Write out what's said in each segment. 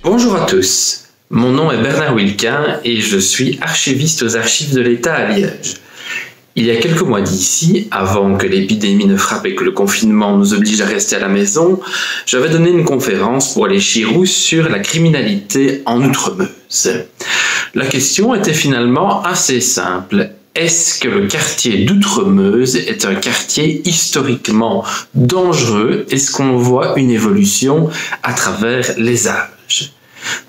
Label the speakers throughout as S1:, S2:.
S1: Bonjour à tous, mon nom est Bernard Wilquin et je suis archiviste aux archives de l'État à Liège. Il y a quelques mois d'ici, avant que l'épidémie ne frappe et que le confinement nous oblige à rester à la maison, j'avais donné une conférence pour les Chirous sur la criminalité en Outremeuse. La question était finalement assez simple. Est-ce que le quartier d'Outremeuse est un quartier historiquement dangereux? Est-ce qu'on voit une évolution à travers les âges?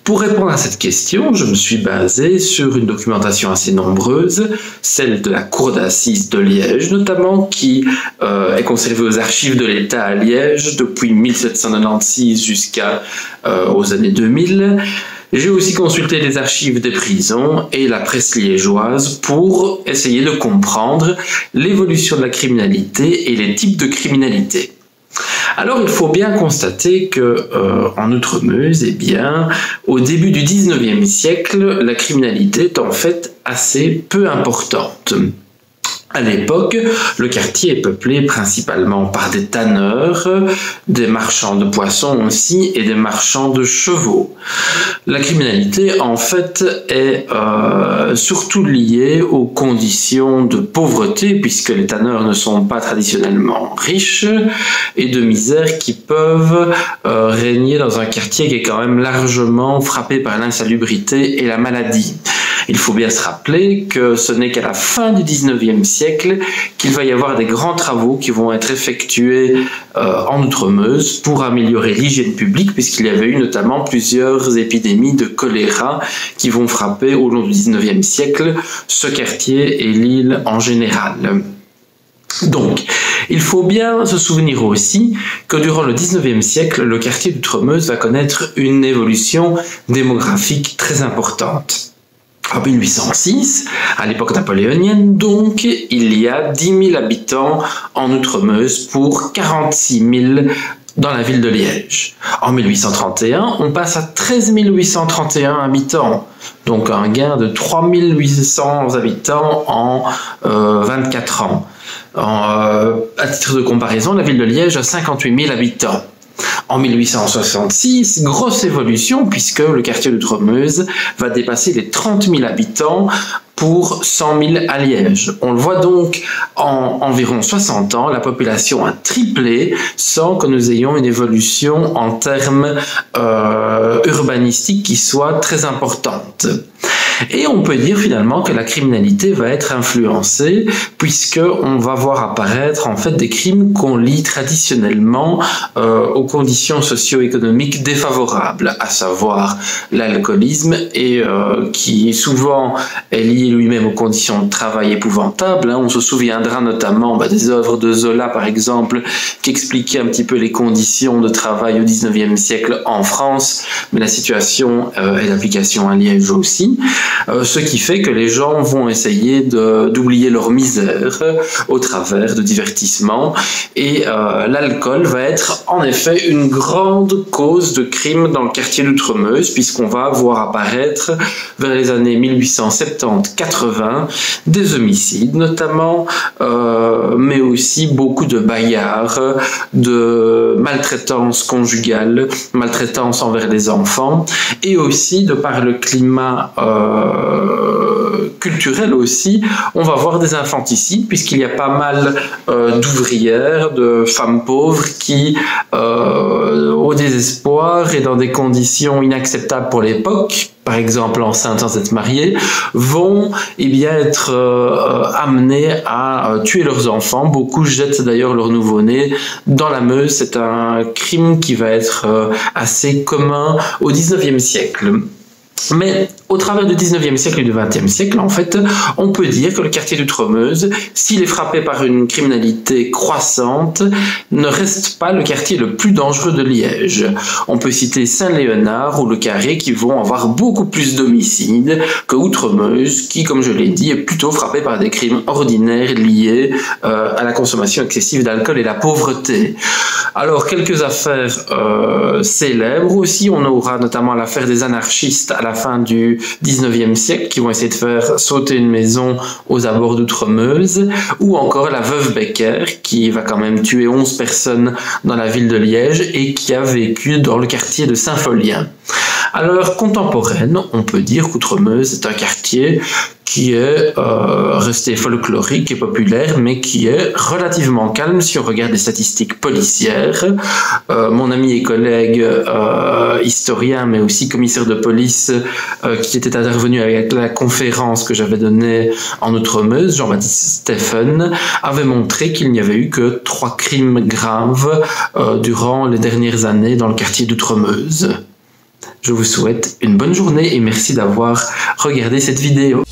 S1: Pour répondre à cette question, je me suis basé sur une documentation assez nombreuse, celle de la Cour d'assises de Liège notamment, qui est conservée aux archives de l'État à Liège depuis 1796 jusqu'aux années 2000. J'ai aussi consulté les archives des prisons et la presse liégeoise pour essayer de comprendre l'évolution de la criminalité et les types de criminalité. Alors il faut bien constater que en Outremeuse, au début du 19e siècle, la criminalité est en fait assez peu importante. À l'époque, le quartier est peuplé principalement par des tanneurs, des marchands de poissons aussi et des marchands de chevaux. La criminalité, en fait, est surtout liée aux conditions de pauvreté, puisque les tanneurs ne sont pas traditionnellement riches, et de misère qui peuvent régner dans un quartier qui est quand même largement frappé par l'insalubrité et la maladie. Il faut bien se rappeler que ce n'est qu'à la fin du 19e siècle qu'il va y avoir des grands travaux qui vont être effectués en Outremeuse pour améliorer l'hygiène publique, puisqu'il y avait eu notamment plusieurs épidémies de choléra qui vont frapper au long du 19e siècle ce quartier et l'île en général. Donc, il faut bien se souvenir aussi que durant le 19e siècle, le quartier d'Outremeuse va connaître une évolution démographique très importante. En 1806, à l'époque napoléonienne, donc, il y a 10 000 habitants en Outremeuse pour 46 000 dans la ville de Liège. En 1831, on passe à 13 831 habitants, donc un gain de 3 800 habitants en 24 ans. À titre de comparaison, la ville de Liège a 58 000 habitants. En 1866, grosse évolution puisque le quartier d'Outremeuse va dépasser les 30 000 habitants pour 100 000 à Liège. On le voit donc en environ 60 ans, la population a triplé sans que nous ayons une évolution en termes urbanistiques qui soit très importante. Et on peut dire finalement que la criminalité va être influencée puisque on va voir apparaître en fait des crimes qu'on lie traditionnellement aux conditions socio-économiques défavorables, à savoir l'alcoolisme et qui souvent est lié lui-même aux conditions de travail épouvantables. On se souviendra notamment des œuvres de Zola par exemple qui expliquaient un petit peu les conditions de travail au 19e siècle en France, mais la situation et l'application à Liège aussi. Ce qui fait que les gens vont essayer d'oublier leur misère au travers de divertissements et l'alcool va être en effet une grande cause de crime dans le quartier d'Outremeuse puisqu'on va voir apparaître vers les années 1870-80 des homicides notamment, mais aussi beaucoup de bagarres, de maltraitance conjugale, maltraitance envers les enfants et aussi de par le climat culturel aussi, on va voir des infanticides puisqu'il y a pas mal d'ouvrières, de femmes pauvres qui, au désespoir et dans des conditions inacceptables pour l'époque, par exemple enceintes sans être mariées, vont être amenées à tuer leurs enfants. Beaucoup jettent d'ailleurs leur nouveau-né dans la Meuse. C'est un crime qui va être assez commun au 19e siècle. Mais au travers du 19e siècle et du 20e siècle, en fait, on peut dire que le quartier d'Outremeuse, s'il est frappé par une criminalité croissante, ne reste pas le quartier le plus dangereux de Liège. On peut citer Saint-Léonard ou Le Carré qui vont avoir beaucoup plus d'homicides que Outremeuse, qui, comme je l'ai dit, est plutôt frappé par des crimes ordinaires liés à la consommation excessive d'alcool et la pauvreté. Alors, quelques affaires célèbres aussi. On aura notamment l'affaire des anarchistes à la fin du 19e siècle qui vont essayer de faire sauter une maison aux abords d'Outremeuse, ou encore la veuve Becker qui va quand même tuer 11 personnes dans la ville de Liège et qui a vécu dans le quartier de Saint-Folien. À l'heure contemporaine, on peut dire qu'Outremeuse est un quartier qui est resté folklorique et populaire, mais qui est relativement calme si on regarde les statistiques policières. Mon ami et collègue historien, mais aussi commissaire de police, qui était intervenu avec la conférence que j'avais donnée en Outremeuse, Jean-Baptiste Stephen, avait montré qu'il n'y avait eu que 3 crimes graves durant les dernières années dans le quartier d'Outremeuse. Je vous souhaite une bonne journée et merci d'avoir regardé cette vidéo.